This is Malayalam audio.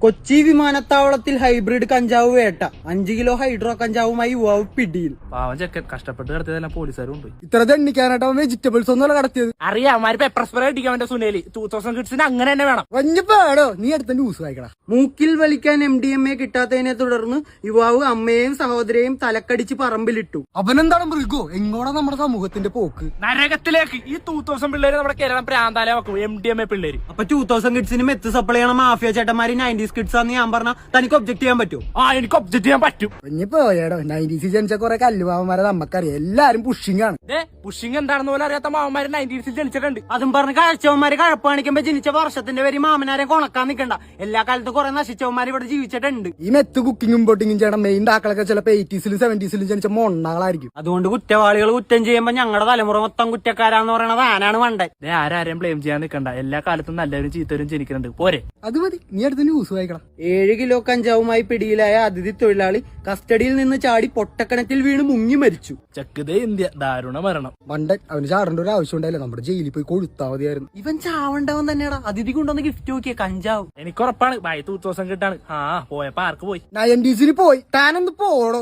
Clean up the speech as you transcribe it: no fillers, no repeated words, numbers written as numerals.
കൊച്ചി വിമാനത്താവളത്തിൽ ഹൈബ്രിഡ് കഞ്ചാവ് വേട്ട 5 കിലോ ഹൈഡ്രോ കഞ്ചാവുമായി യുവാവ് പിടിയിൽ. പാവം ചെക്കൻ കഷ്ടപ്പെട്ട് കടത്തിയതെല്ലാം പോലീസുകാരും ഉണ്ട്. ഇത്ര എണ്ണിക്കാനായിട്ട് വെജിറ്റബിൾസ് ഒന്നും കടത്തിയത് അറിയാം. അവന്മാര് പെപ്പർ സ്പ്രേ അടിക്കാൻ വേണ്ട സുനേലി 2000 കിഡ്സിന് അങ്ങനെ തന്നെ വേണം. വഞ്ഞപ്പാടോ നീ അടുത്ത ന്യൂസ് വായിക്കടാ. മൂക്കിൽ വലിക്കാൻ MDMA കിട്ടാത്തതിനെ തുടർന്ന് യുവാവ് അമ്മയെയും സഹോദരിയെയും തലക്കടിച്ച് പറമ്പിലിട്ടു. അവനെന്താണ് മൃഗോ? എങ്ങോടാ നമ്മുടെ സമൂഹത്തിന്റെ പോക്ക്? നരകത്തിലേക്ക് ഈ 2000 പിള്ളേര് നമ്മുടെ കേരളം പ്രാന്താലേ വെക്കും. MDMA പിള്ളേര്. അപ്പൊ 2000 കിഡ്സിന് മെത്ത് സപ്ലൈ ചെയ്യണ മാഫിയ ചേട്ടന്മാര് 90s കിഡ്സ് ആണെന്ന് ഞാൻ പറഞ്ഞ തനിക്ക് ഒബ്ജക്ട് ചെയ്യാൻ പറ്റുമോ? എനിക്ക് ഒബ്ജക്ട് ചെയ്യാൻ പറ്റും. പോയേടോ 90s ജനിച്ച കുറെ കല്ലുമാവന്മാരെ നമുക്കറിയാം. എല്ലാരും പുഷിംഗ് ആണ്. പുഷിംഗ് എന്താണെന്ന് പോലും അറിയാത്ത മാവന്മാര് 90s ജനിച്ചിട്ടുണ്ട്. അതും പറഞ്ഞ് കാഴ്ചവന്മാര് കഴപ്പ് കാണിക്കുമ്പോ ജനിച്ച വർഷത്തിന്റെ പേര് മാമനാരെ കൊണക്കാൻ നിൽക്കണ്ട. എല്ലാ കാലത്തും കുറെ നശിച്ചവന്മാര് ഇവിടെ ജീവിച്ചിട്ടുണ്ട്. ഈ മെത്ത് കുക്കിങ്ങും പൊട്ടിങ്ങും ചെയ്യണം മെയിൻ ആക്കളൊക്കെ ചിലപ്പോ 80s 70s ജനിച്ച മൊണ്ണാളായിരിക്കും. അതുകൊണ്ട് കുറ്റവാളികൾ കുറ്റം ചെയ്യുമ്പോ ഞങ്ങളുടെ തലമുറ മൊത്തം കുറ്റക്കാരാന്ന് പറയണത് ആനാണ് മണ്ടൻ. ആരും ബ്ലെയിം ചെയ്യാൻ നിൽക്കണ്ട. എല്ലാ കാലത്തും നല്ലവരും ചീത്തവരും ജനിക്കുന്നുണ്ട്. പോരെ അത് മതി. നീ അടുത്ത ന്യൂസ് വായിക്കണം. 7 കിലോ കഞ്ചാവുമായി പിടിയിലായ അതിഥി തൊഴിലാളി കസ്റ്റഡിയിൽ നിന്ന് ചാടി പൊട്ടക്കണത്തിൽ വീണ് മുങ്ങി മരിച്ചു. ചക്കുതേ ഇന്ത്യ ദാരുണ മരണം. മണ്ടൻ അവന് ചാടേണ്ട ഒരു ആവശ്യം ഉണ്ടായില്ല. നമ്മുടെ ജയിലിൽ പോയി കൊഴുത്താ മതിയായിരുന്നു. ഇവൻ ചാവണ്ടവൻ തന്നെയാടാ. അതിഥി കൊണ്ടൊന്ന് ഗിഫ്റ്റ് നോക്കിയ കഞ്ചാവ്. എനിക്ക് ഉറപ്പാണ് 2000 കിട്ടാണ്. പോയപ്പോ ആർക്ക് പോയി? 90s പോയി. താനൊന്ന് പോടോ.